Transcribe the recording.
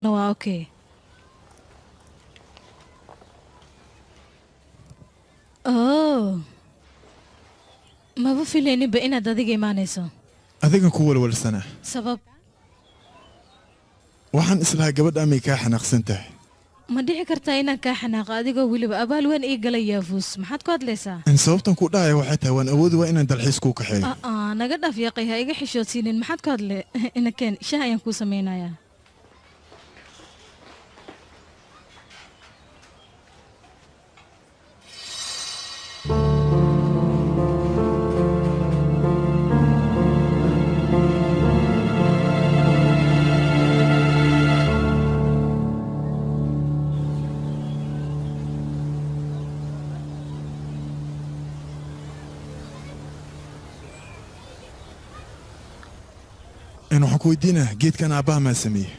اوكي. اوه ما بفيليني بإن دادي مانيسو. adigan ku walwalsana sabab waxaan islahaa gabadha amay kaa xanaaqsan tahay ma dhici kartaa inaan kaa xanaaqo adigoo weliba abaal waan ii galayaa fuus maxaad ku hadlaysaa in sababtan ku dhacaya waxay tahay waan awoodi waa inaan dalxiis kuu kaxeeyo naga dhaaf yaqay ha iga xishoodsiinin maxaad ku hadle inakeen shah ayaan kuu samaynayaa in waxaan ku weydiinaa geedkan aabbaha maa sameeyey